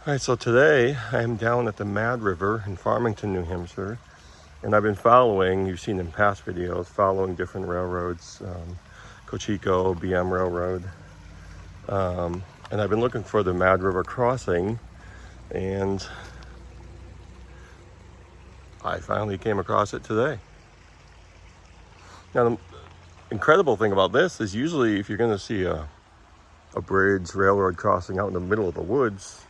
All right, so today I'm down at the Mad River in Farmington, New Hampshire, and I've been following, you've seen in past videos, following different railroads, Cochecho, BM Railroad, and I've been looking for the Mad River crossing, and I finally came across it today. Now, the incredible thing about this is usually if you're going to see a bridge, railroad crossing out in the middle of the woods,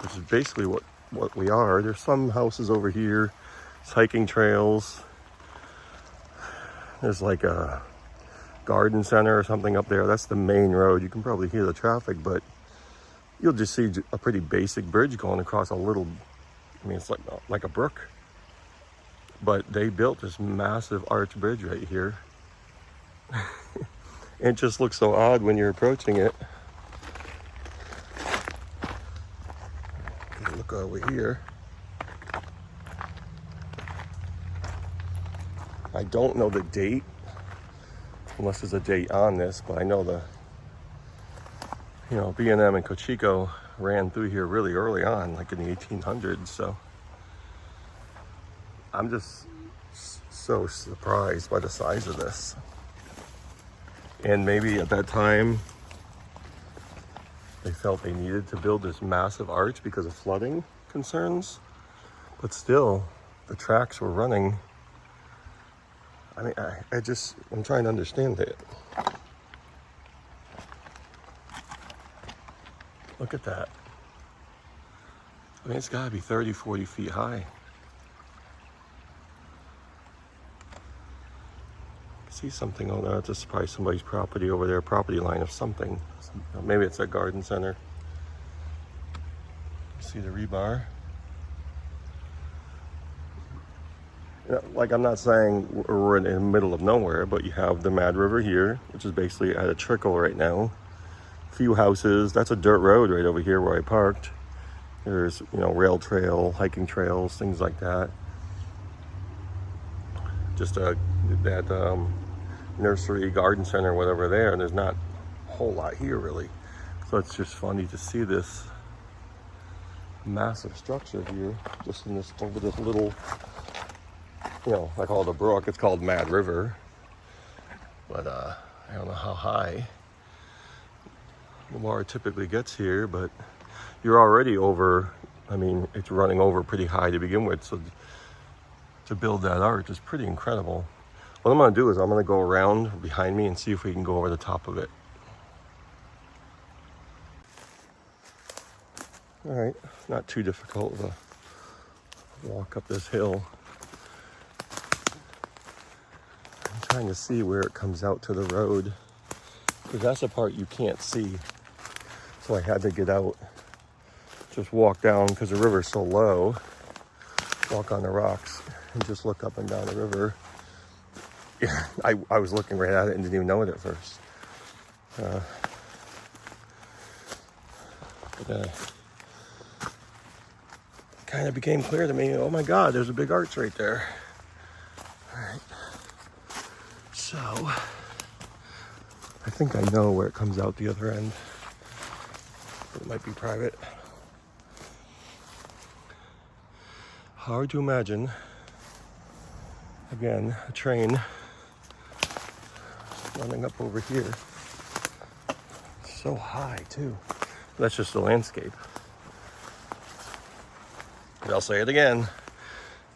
which is basically what we are. There's some houses over here, it's hiking trails. There's like a garden center or something up there. That's the main road. You can probably hear the traffic, but you'll just see a pretty basic bridge going across a little, I mean, it's like a brook. But they built this massive arch bridge right here. It just looks so odd when you're approaching it. Look over here. I don't know the date, unless there's a date on this, but I know B&M and Cochecho ran through here really early on, like in the 1800s, so I'm just so surprised by the size of this. And maybe at that time, they felt they needed to build this massive arch because of flooding concerns, but still, the tracks were running. I mean, I'm trying to understand it. Look at that. I mean, it's gotta be 30, 40 feet high. See something on there. It's just probably somebody's property over there, property line of something. Maybe it's a garden center. See the rebar. Like, I'm not saying we're in the middle of nowhere, but you have the Mad River here, which is basically at a trickle right now. Few houses. That's a dirt road right over here where I parked. There's, rail trail, hiking trails, things like that. Just that nursery, garden center, whatever there, and there's not a whole lot here really. So it's just funny to see this massive structure here, just over this little, I call it a brook. It's called Mad River, but I don't know how high the water typically gets here, but you're already over. I mean, it's running over pretty high to begin with, so to build that arch is pretty incredible. What I'm going to do is I'm going to go around behind me and see if we can go over the top of it. All right, not too difficult to walk up this hill. I'm trying to see where it comes out to the road, because that's the part you can't see. So I had to get out, just walk down, because the river's so low, walk on the rocks and just look up and down the river. Yeah, I was looking right at it and didn't even know it at first. But kind of became clear to me, oh my God, there's a big arch right there. All right. So, I think I know where it comes out the other end. But it might be private. Hard to imagine. Again, a train running up over here. So high too. That's just the landscape. But I'll say it again.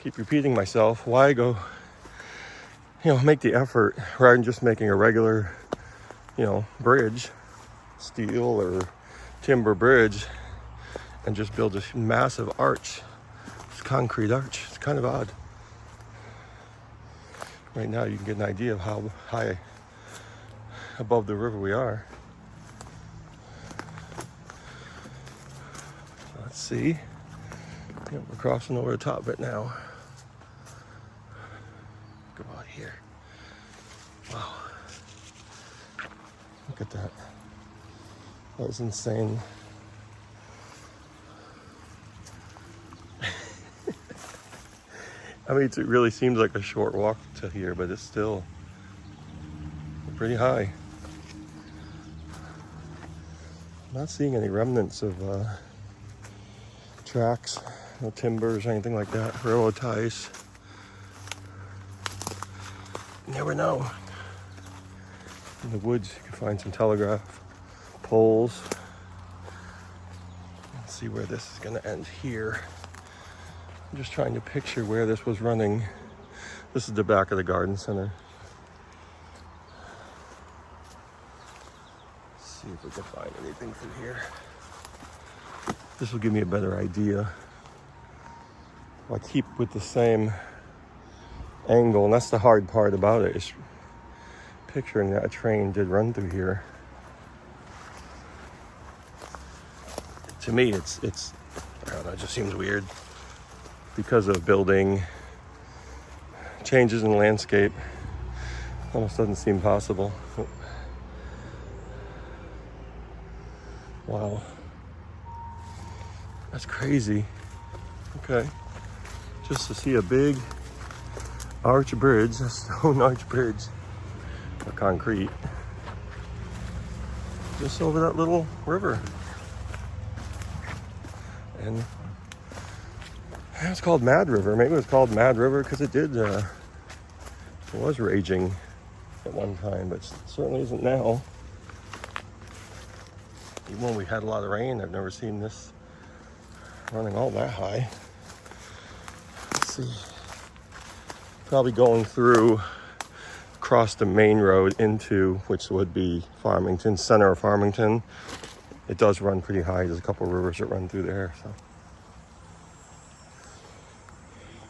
Keep repeating myself. Why go, make the effort rather than just making a regular, bridge, steel or timber bridge, and just build this massive arch, this concrete arch. It's kind of odd. Right now you can get an idea of how high above the river we are. Let's see. We're crossing over the top of it now. Go out here. Wow. Look at that. That was insane. I mean, it really seems like a short walk to here, but it's still pretty high. I'm not seeing any remnants of tracks, no timbers or anything like that, railroad ties. You never know. In the woods, you can find some telegraph poles. Let's see where this is gonna end here. I'm just trying to picture where this was running. This is the back of the garden center. Let's see if we can find anything through here. This will give me a better idea. I keep with the same angle, and that's the hard part about it, is picturing that a train did run through here. To me, it's I don't know, it just seems weird because of building changes in the landscape. Almost doesn't seem possible. Wow, that's crazy. Okay, just to see a big arch bridge, a stone arch bridge, a concrete, just over that little river. And it's called Mad River. Maybe it was called Mad River because it was raging at one time, but it certainly isn't now. Even when we had a lot of rain, I've never seen this running all that high. Let's see. Probably going through across the main road into, which would be Farmington, center of Farmington. It does run pretty high. There's a couple of rivers that run through there. So,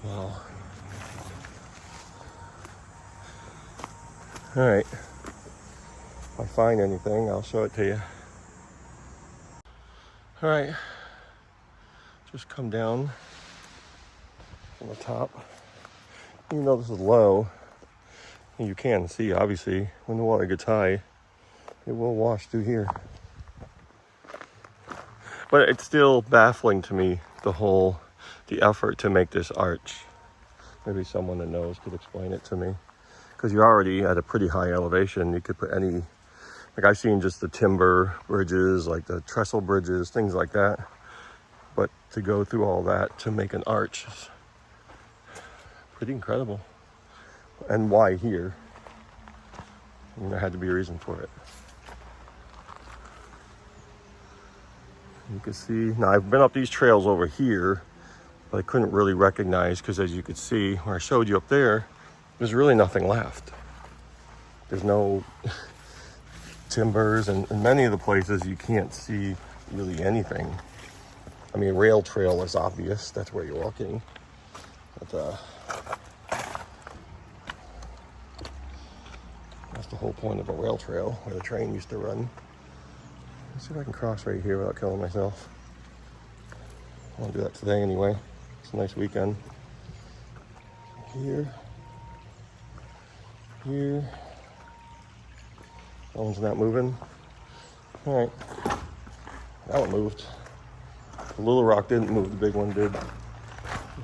wow. All right. If I find anything, I'll show it to you. All right. Just come down from the top. Even though this is low, you can see, obviously, when the water gets high, it will wash through here. But it's still baffling to me, the effort to make this arch. Maybe someone that knows could explain it to me. Because you're already at a pretty high elevation. You could put any, like I've seen just the timber bridges, like the trestle bridges, things like that. But to go through all that to make an arch is pretty incredible. And why here? I mean, there had to be a reason for it. You can see, now I've been up these trails over here, but I couldn't really recognize, because as you could see, where I showed you up there, there's really nothing left. There's no timbers, and in many of the places you can't see really anything. I mean, rail trail is obvious, that's where you're walking. But that's the whole point of a rail trail, where the train used to run. Let's see if I can cross right here without killing myself. I won't do that today anyway. It's a nice weekend. Here. Here. That one's not moving. All right. That one moved. The little rock didn't move, the big one did. All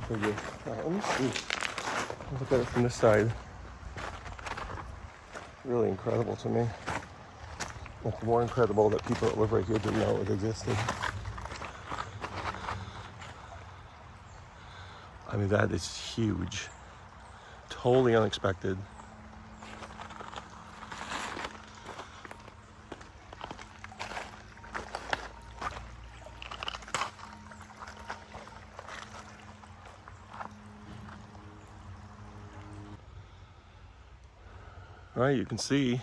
right, let me see. Let's look at it from this side. Really incredible to me. It's more incredible that people that live right here didn't know it existed. I mean, that is huge. Totally unexpected. All right, you can see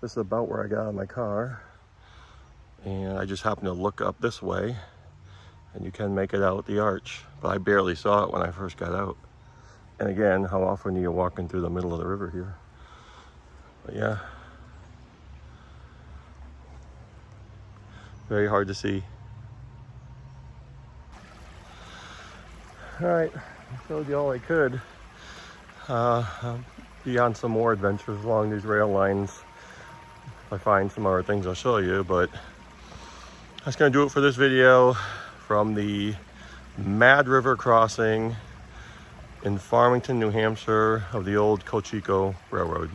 this is about where I got out of my car, and I just happened to look up this way, and you can make it out the arch, but I barely saw it when I first got out. And again, how often are you walking through the middle of the river here? But yeah, very hard to see. All right, I showed you all I could. I'll be on some more adventures along these rail lines. If I find some other things, I'll show you, but that's gonna do it for this video from the Mad River crossing in Farmington, New Hampshire of the old Cochecho Railroad.